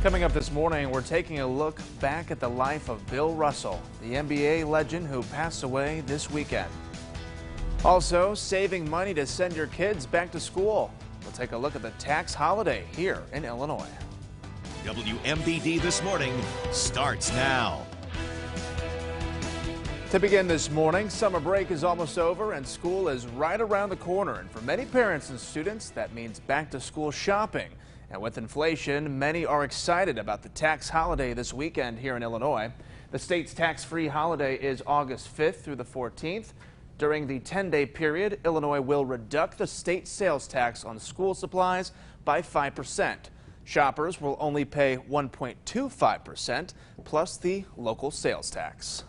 Coming up this morning, we're taking a look back at the life of Bill Russell, the NBA legend who passed away this weekend. Also, saving money to send your kids back to school. We'll take a look at the tax holiday here in Illinois. WMBD This Morning starts now. To begin this morning, summer break is almost over and school is right around the corner. And for many parents and students, that means back to school shopping. And with inflation, many are excited about the tax holiday this weekend here in Illinois. The state's tax-free holiday is August 5th through the 14th. During the 10-day period, Illinois will reduce the state sales tax on school supplies by 5%. Shoppers will only pay 1.25% plus the local sales tax.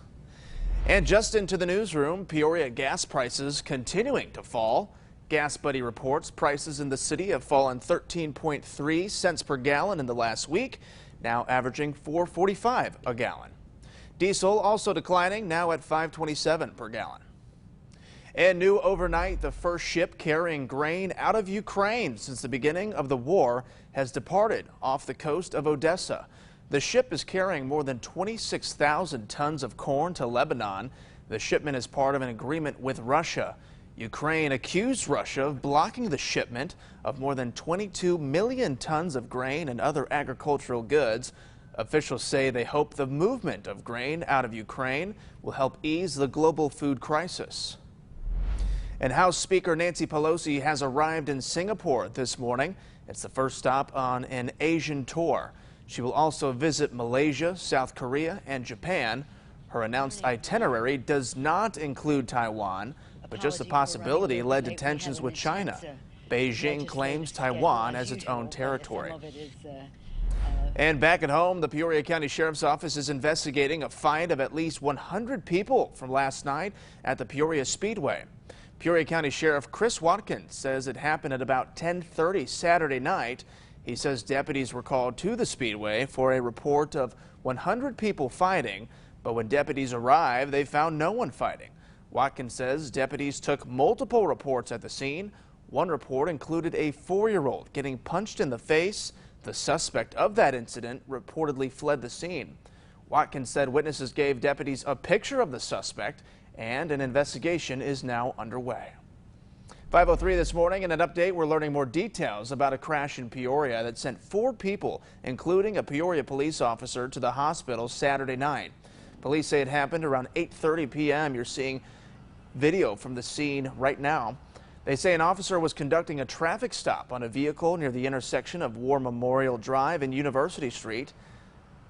And just into the newsroom, Peoria gas prices continuing to fall. Gas Buddy reports prices in the city have fallen 13.3 cents per gallon in the last week, now averaging $4.45 a gallon. Diesel also declining, now at $5.27 per gallon. And new overnight, the first ship carrying grain out of Ukraine since the beginning of the war has departed off the coast of Odessa. The ship is carrying more than 26,000 tons of corn to Lebanon. The shipment is part of an agreement with Russia. Ukraine accused Russia of blocking the shipment of more than 22 million tons of grain and other agricultural goods. Officials say they hope the movement of grain out of Ukraine will help ease the global food crisis. And House Speaker Nancy Pelosi has arrived in Singapore this morning. It's the first stop on an Asian tour. She will also visit Malaysia, South Korea, and Japan. Her announced itinerary does not include Taiwan, but just the possibility led to tensions with China. Beijing claims Taiwan as its own territory. And back at home, the Peoria County Sheriff's Office is investigating a fight of at least 100 people from last night at the Peoria Speedway. Peoria County Sheriff Chris Watkins says it happened at about 10:30 Saturday night. He says deputies were called to the Speedway for a report of 100 people fighting, but when deputies arrived, they found no one fighting. Watkins says deputies took multiple reports at the scene. One report included a 4-year-old getting punched in the face. The suspect of that incident reportedly fled the scene. Watkins said witnesses gave deputies a picture of the suspect, and an investigation is now underway. 5:03 this morning, in an update, we're learning more details about a crash in Peoria that sent 4 people, including a Peoria police officer, to the hospital Saturday night. Police say it happened around 8:30 p.m. You're seeing video from the scene right now. They say an officer was conducting a traffic stop on a vehicle near the intersection of War Memorial Drive and University Street.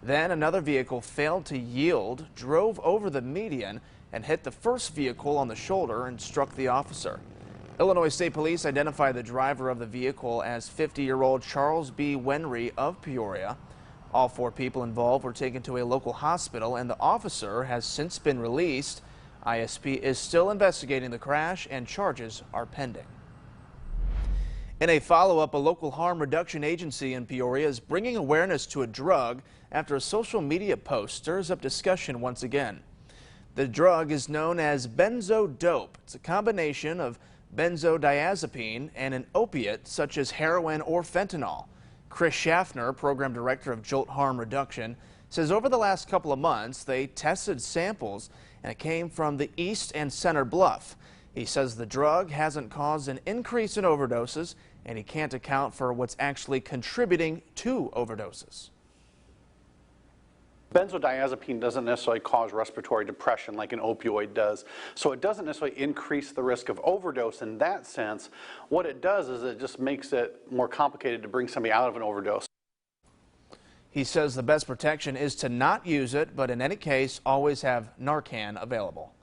Then another vehicle failed to yield, drove over the median, and hit the first vehicle on the shoulder and struck the officer. Illinois State Police identified the driver of the vehicle as 50-year-old Charles B. Wenry of Peoria. All 4 people involved were taken to a local hospital, and the officer has since been released. ISP is still investigating the crash, and charges are pending. In a follow-up, a local harm reduction agency in Peoria is bringing awareness to a drug after a social media post stirs up discussion once again. The drug is known as benzodope. It's a combination of benzodiazepine and an opiate such as heroin or fentanyl. Chris Schaffner, program director of Jolt Harm Reduction, says over the last couple of months they tested samples and it came from the East and Center Bluff. He says the drug hasn't caused an increase in overdoses and he can't account for what's actually contributing to overdoses. Benzodiazepine doesn't necessarily cause respiratory depression like an opioid does, so it doesn't necessarily increase the risk of overdose in that sense. What it does is it just makes it more complicated to bring somebody out of an overdose. He says the best protection is to not use it, but in any case, always have Narcan available.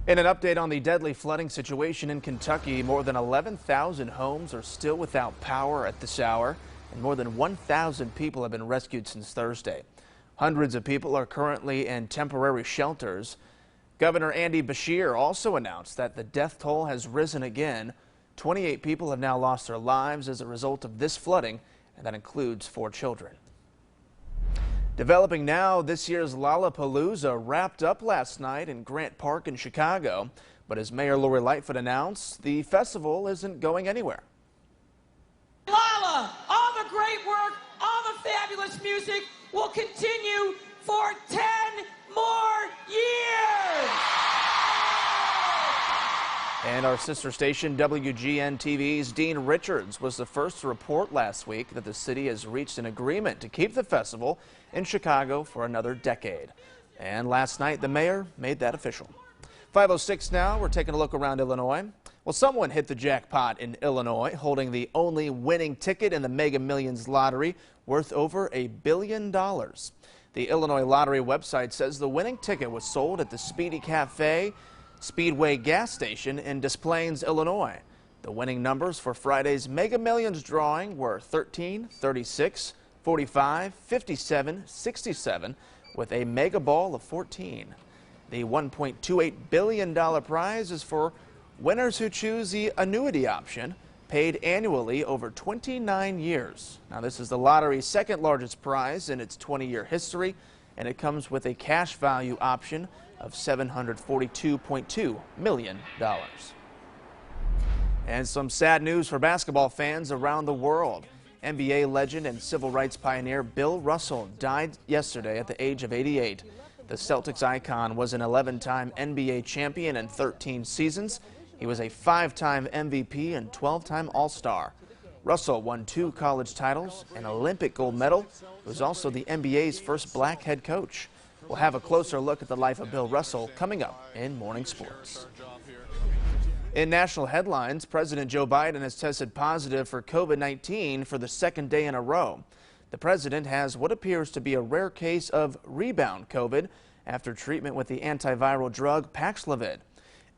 In an update on the deadly flooding situation in Kentucky, more than 11,000 homes are still without power at this hour, and more than 1,000 people have been rescued since Thursday. Hundreds of people are currently in temporary shelters. Governor Andy Beshear also announced that the death toll has risen again. 28 people have now lost their lives as a result of this flooding, and that includes 4 children. Developing now, this year's Lollapalooza wrapped up last night in Grant Park in Chicago. But as Mayor Lori Lightfoot announced, the festival isn't going anywhere. Lolla, all the great work, all the fabulous timeless music will continue for 10 more years. And our sister station, WGN-TV's Dean Richards, was the first to report last week that the city has reached an agreement to keep the festival in Chicago for another decade. And last night, the mayor made that official. 5:06 now, we're taking a look around Illinois. Well, someone hit the jackpot in Illinois, holding the only winning ticket in the Mega Millions lottery, worth over $1 billion. The Illinois Lottery website says the winning ticket was sold at the Speedy Cafe Speedway gas station in Des Plaines, Illinois. The winning numbers for Friday's Mega Millions drawing were 13, 36, 45, 57, 67, with a mega ball of 14. The $1.28 billion prize is for winners who choose the annuity option, paid annually over 29 years. Now, this is the lottery's second largest prize in its 20-year history, and it comes with a cash value option of $742.2 million. And some sad news for basketball fans around the world. NBA legend and civil rights pioneer Bill Russell died yesterday at the age of 88. The Celtics icon was an 11-time NBA champion in 13 seasons. He was a 5-time MVP and 12-time All-Star. Russell won 2 college titles, an Olympic gold medal. He was also the NBA's first black head coach. We'll have a closer look at the life of Bill Russell coming up in Morning Sports. In national headlines, President Joe Biden has tested positive for COVID-19 for the second day in a row. The president has what appears to be a rare case of rebound COVID after treatment with the antiviral drug Paxlovid.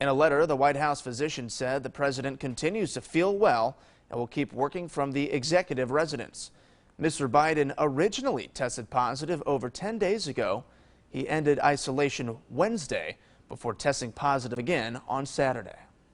In a letter, the White House physician said the president continues to feel well and will keep working from the executive residence. Mr. Biden originally tested positive over 10 days ago. He ended isolation Wednesday before testing positive again on Saturday.